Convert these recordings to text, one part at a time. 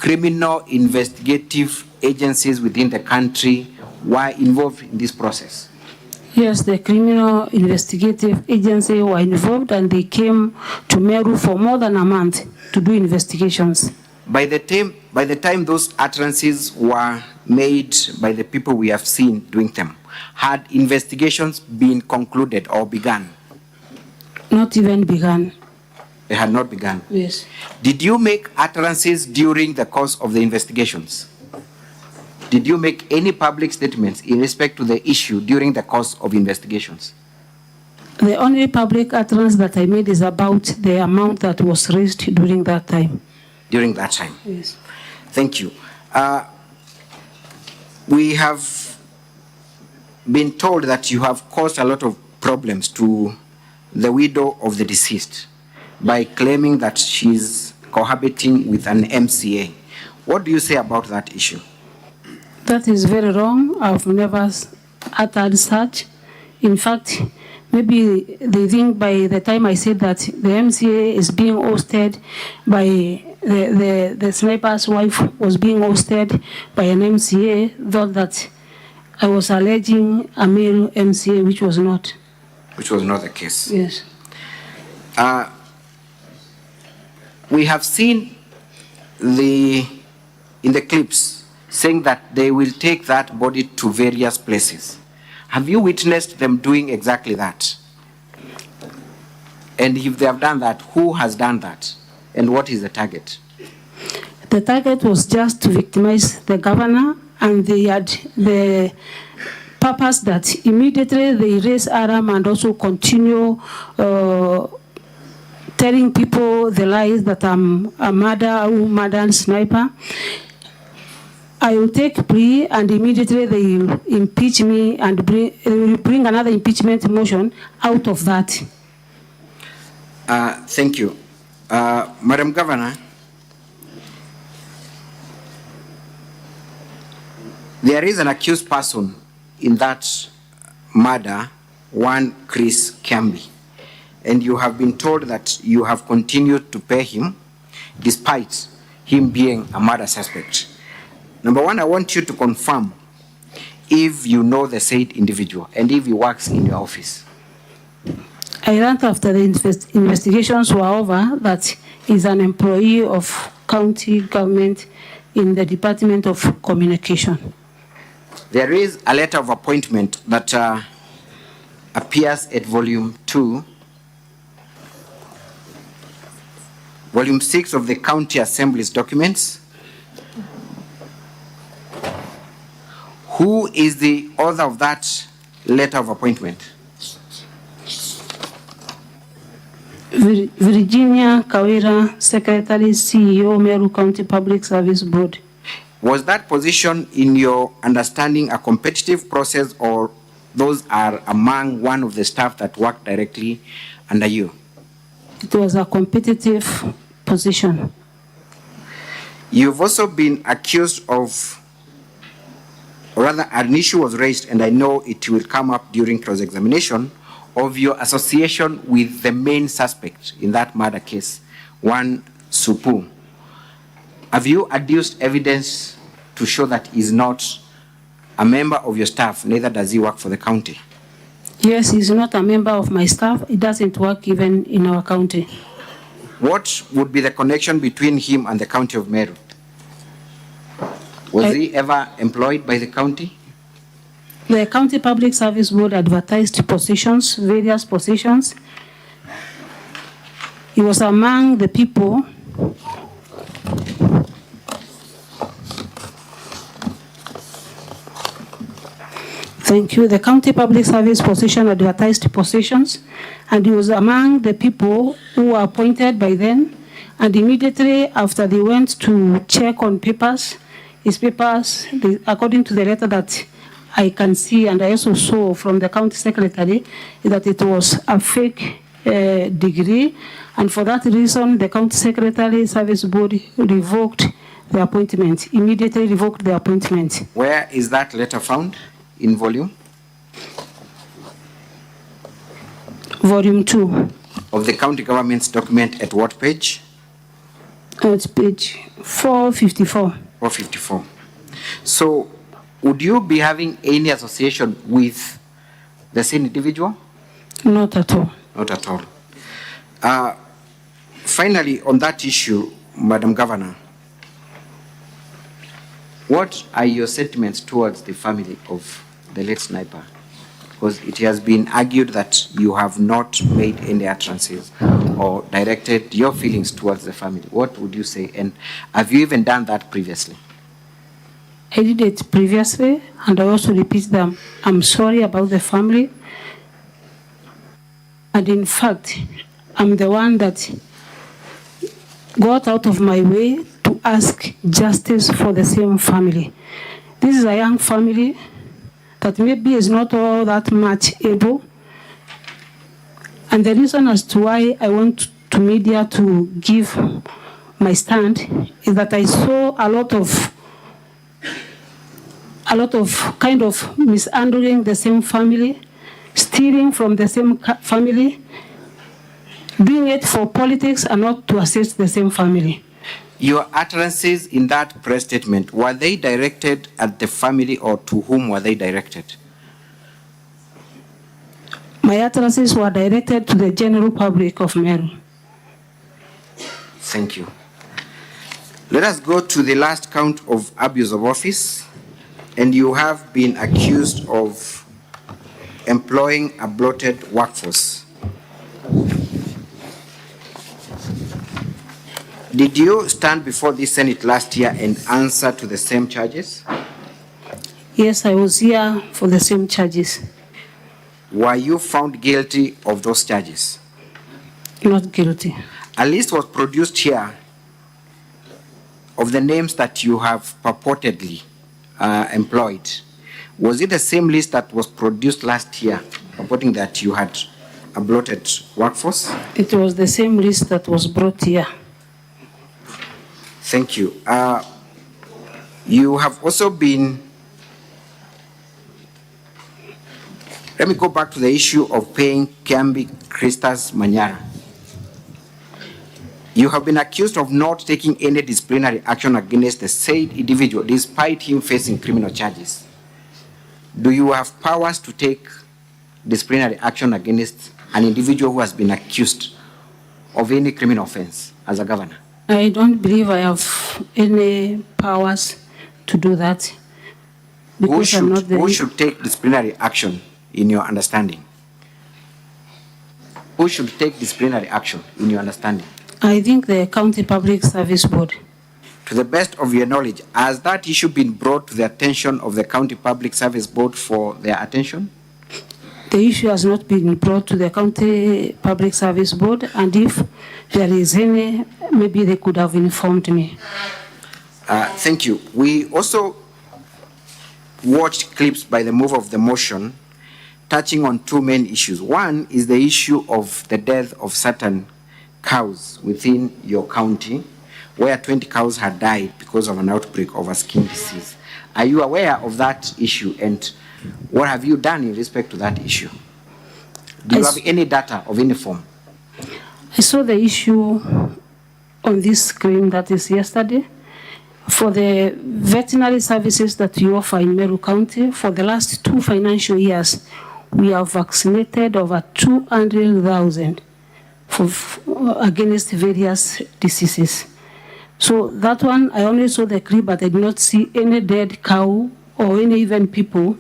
criminal investigative agencies within the country were involved in this process? Yes, the criminal investigative agency were involved, and they came to Meru for more than a month to do investigations. By the time those utterances were made by the people we have seen doing them, had investigations been concluded or begun? Not even begun. They had not begun? Yes. Did you make utterances during the course of the investigations? Did you make any public statements in respect to the issue during the course of investigations? The only public utterance that I made is about the amount that was raised during that time. During that time? Yes. Thank you. We have been told that you have caused a lot of problems to the widow of the deceased by claiming that she's cohabiting with an MCA. What do you say about that issue? That is very wrong. I've never uttered such. In fact, maybe they think by the time I said that the MCA is being hosted by the sniper's wife was being hosted by an MCA, thought that I was alleging a male MCA, which was not. Which was not the case. Yes. We have seen in the clips saying that they will take that body to various places. Have you witnessed them doing exactly that? And if they have done that, who has done that? And what is the target? The target was just to victimize the governor, and they had the purpose that immediately they raise alarm and also continue telling people the lies that I'm a murder sniper. I will take plea, and immediately they will impeach me and bring another impeachment motion out of that. Thank you. Madam Governor, there is an accused person in that murder, one Chris Kiambi, and you have been told that you have continued to pay him despite him being a murder suspect. Number one, I want you to confirm if you know the said individual and if he works in your office. I learned after the investigations were over that he's an employee of county government in the Department of Communication. There is a letter of appointment that appears at volume 2, volume 6 of the County Assembly's documents. Who is the author of that letter of appointment? Virginia Kawira, Secretary, CEO, Meru County Public Service Board. Was that position, in your understanding, a competitive process, or those are among one of the staff that work directly under you? It was a competitive position. You've also been accused of, or rather an issue was raised, and I know it will come up during cross-examination, of your association with the main suspect in that murder case, one Supu. Have you adduced evidence to show that he's not a member of your staff, neither does he work for the county? Yes, he's not a member of my staff. He doesn't work even in our county. What would be the connection between him and the county of Meru? Was he ever employed by the county? The County Public Service Board advertised positions, various positions. He was among the people Thank you. The County Public Service position advertised positions, and he was among the people who were appointed by then. And immediately after they went to check on papers, his papers, according to the letter that I can see, and I also saw from the county secretary, that it was a fake degree. And for that reason, the county secretary service board revoked the appointment, immediately revoked the appointment. Where is that letter found? In volume? Volume 2. Of the county government's document, at what page? It's page 454. 454. So, would you be having any association with the same individual? Not at all. Not at all. Finally, on that issue, Madam Governor, what are your sentiments towards the family of the late sniper? Because it has been argued that you have not made any utterances or directed your feelings towards the family. What would you say? And have you even done that previously? I did it previously, and I also repeat them. I'm sorry about the family. And in fact, I'm the one that got out of my way to ask justice for the same family. This is a young family that maybe is not all that much able. And the reason as to why I went to media to give my stand is that I saw a lot of kind of mishandling the same family, stealing from the same family, doing it for politics and not to assist the same family. Your utterances in that press statement, were they directed at the family or to whom were they directed? My utterances were directed to the general public of Meru. Thank you. Let us go to the last count of abuse of office. And you have been accused of employing a bloated workforce. Did you stand before the Senate last year and answer to the same charges? Yes, I was here for the same charges. Were you found guilty of those charges? Not guilty. A list was produced here of the names that you have purportedly employed. Was it the same list that was produced last year, purporting that you had a bloated workforce? It was the same list that was brought here. Thank you. You have also been, let me go back to the issue of paying Kiambi Christas Manyara. You have been accused of not taking any disciplinary action against the said individual despite him facing criminal charges. Do you have powers to take disciplinary action against an individual who has been accused of any criminal offense as a governor? I don't believe I have any powers to do that. Because Who should take disciplinary action in your understanding? Who should take disciplinary action in your understanding? I think the County Public Service Board. To the best of your knowledge, has that issue been brought to the attention of the County Public Service Board for their attention? The issue has not been brought to the County Public Service Board, and if there is any, maybe they could have informed me. Thank you. We also watched clips by the mover of the motion touching on two main issues. One is the issue of the death of certain cows within your county, where 20 cows had died because of an outbreak of a skin disease. Are you aware of that issue, and what have you done in respect to that issue? Do you have any data of any form? I saw the issue on this screen that is yesterday. For the veterinary services that you offer in Meru County, for the last 2 financial years, we have vaccinated over 200,000 against various diseases. So that one, I only saw the clip, but I did not see any dead cow or any even people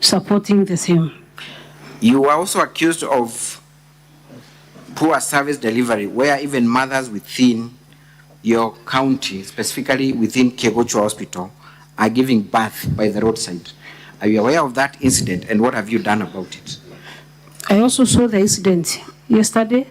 supporting the same. You were also accused of poor service delivery, where even mothers within your county, specifically within Kegocho Hospital, are giving birth by the roadside. Are you aware of that incident, and what have you done about it? I also saw the incident yesterday,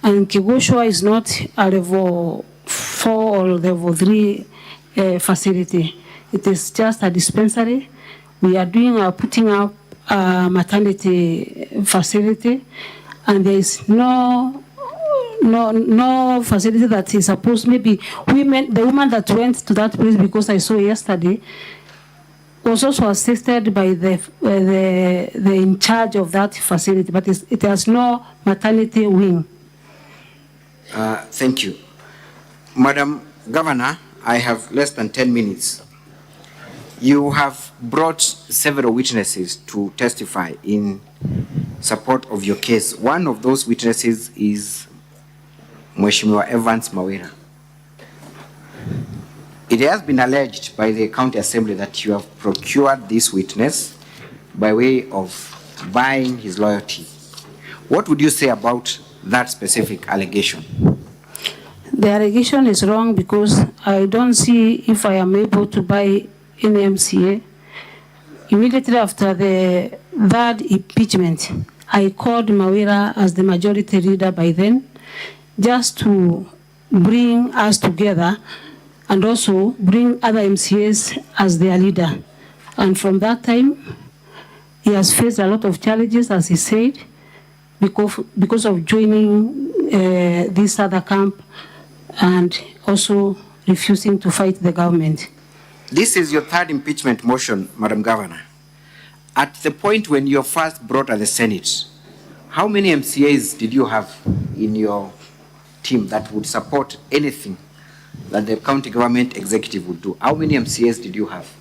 and Kegocho is not a level 4 or level 3 facility. It is just a dispensary. We are putting up a maternity facility, and there is no facility that is supposed, maybe the woman that went to that place, because I saw yesterday, was also assisted by the in charge of that facility, but it has no maternity wing. Thank you. Madam Governor, I have less than 10 minutes. You have brought several witnesses to testify in support of your case. One of those witnesses is Mheshimiwa Evans Kawira. It has been alleged by the County Assembly that you have procured this witness by way of buying his loyalty. What would you say about that specific allegation? The allegation is wrong because I don't see if I am able to buy any MCA. Immediately after the third impeachment, I called Kawira as the majority leader by then, just to bring us together and also bring other MCAs as their leader. And from that time, he has faced a lot of challenges, as he said, because of joining this other camp and also refusing to fight the government. This is your third impeachment motion, Madam Governor. At the point when you first brought at the Senate, how many MCAs did you have in your team that would support anything that the county government executive would do? How many MCAs did you have?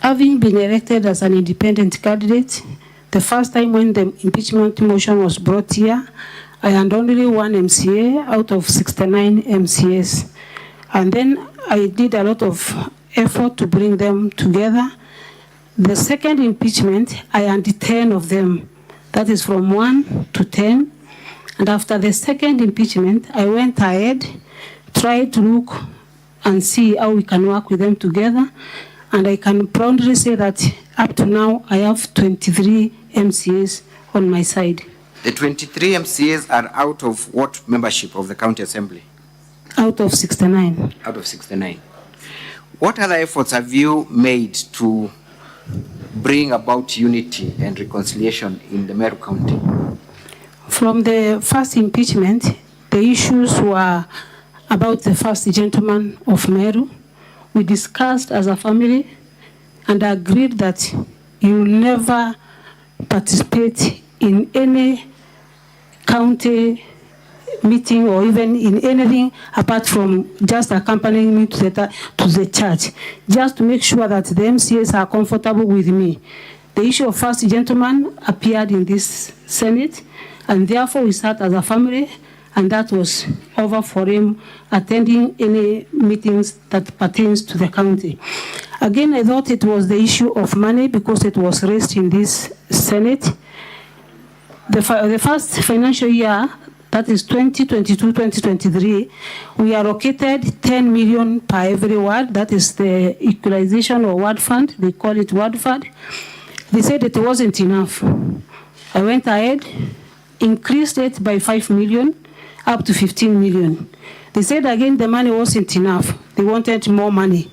Having been elected as an independent candidate, the first time when the impeachment motion was brought here, I had only one MCA out of 69 MCAs. And then I did a lot of effort to bring them together. The second impeachment, I had 10 of them. That is from 1 to 10. And after the second impeachment, I went ahead, tried to look and see how we can work with them together. And I can proudly say that up to now, I have 23 MCAs on my side. The 23 MCAs are out of what membership of the County Assembly? Out of 69. Out of 69. What other efforts have you made to bring about unity and reconciliation in the Meru County? From the first impeachment, the issues were about the first gentleman of Meru. We discussed as a family and agreed that you will never participate in any county meeting or even in anything apart from just accompanying me to the church, just to make sure that the MCAs are comfortable with me. The issue of first gentleman appeared in this Senate, and therefore we sat as a family, and that was over for him attending any meetings that pertains to the county. Again, I thought it was the issue of money because it was raised in this Senate. The first financial year, that is 2022-2023, we allocated 10 million per every ward. That is the equalization or ward fund. They call it ward fund. They said it wasn't enough. I went ahead, increased it by 5 million, up to 15 million. They said again the money wasn't enough. They wanted more money.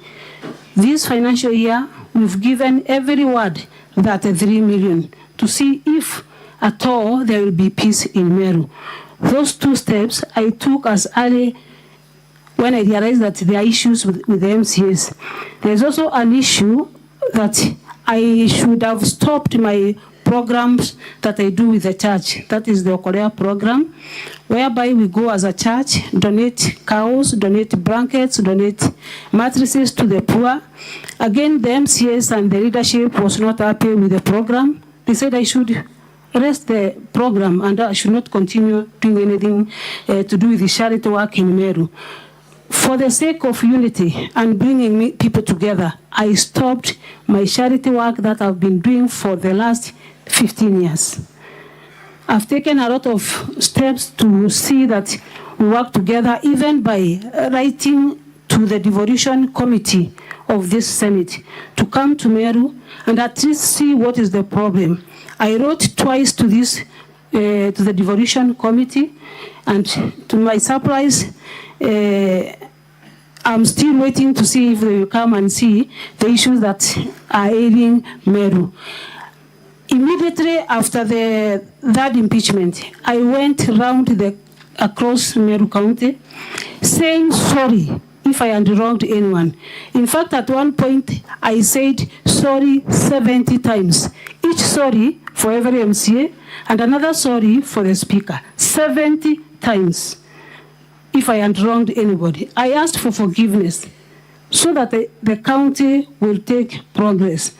This financial year, we've given every ward that 3 million to see if at all there will be peace in Meru. Those two steps I took as early when I realized that there are issues with the MCAs. There's also an issue that I should have stopped my programs that I do with the church. That is the Korea program, whereby we go as a church, donate cows, donate blankets, donate mattresses to the poor. Again, the MCAs and the leadership was not happy with the program. They said I should rest the program and I should not continue doing anything to do with the charity work in Meru. For the sake of unity and bringing people together, I stopped my charity work that I've been doing for the last 15 years. I've taken a lot of steps to see that we work together, even by writing to the devolution committee of this Senate to come to Meru and at least see what is the problem. I wrote twice to this, to the devolution committee, and to my surprise, I'm still waiting to see if they will come and see the issues that are ailing Meru. Immediately after the third impeachment, I went around across Meru County saying sorry if I had wronged anyone. In fact, at one point, I said sorry 70 times. Each sorry for every MCA and another sorry for the speaker. 70 times. if I had wronged anybody. I asked for forgiveness so that the county will take progress.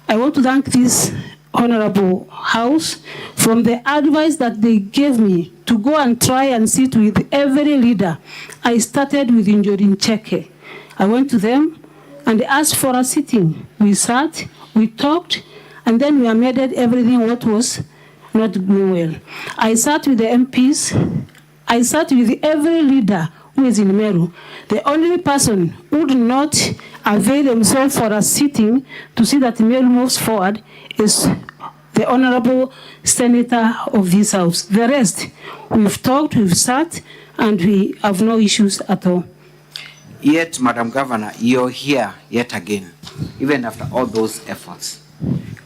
I want to thank this Honorable House from the advice that they gave me to go and try and sit with every leader. I started with Injorin Cheke. I went to them and they asked for a sitting. We sat, we talked, and then we amended everything what was not going well. I sat with the MPs. I sat with every leader who is in Meru. The only person who did not avail himself for a sitting to see that Meru moves forward is the Honorable Senator of this House. The rest, we've talked, we've sat, and we have no issues at all. Yet, Madam Governor, you're here yet again, even after all those efforts.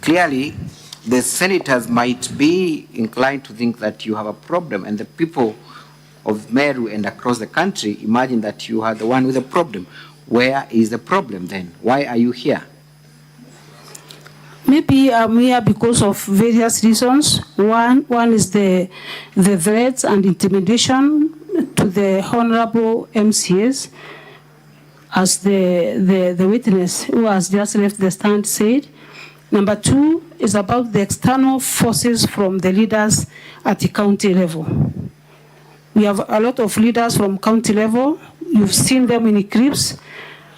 Clearly, the senators might be inclined to think that you have a problem, and the people of Meru and across the country imagine that you are the one with a problem. Where is the problem then? Why are you here? Maybe I'm here because of various reasons. One is the threats and intimidation to the honorable MCAs, as the witness who has just left the stand said. Number two is about the external forces from the leaders at the county level. We have a lot of leaders from county level. You've seen them in the clips,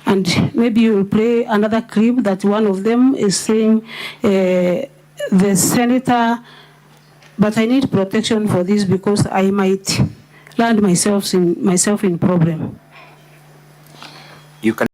and maybe you will play another clip that one of them is saying, the senator, but I need protection for this because I might land myself in problem. You can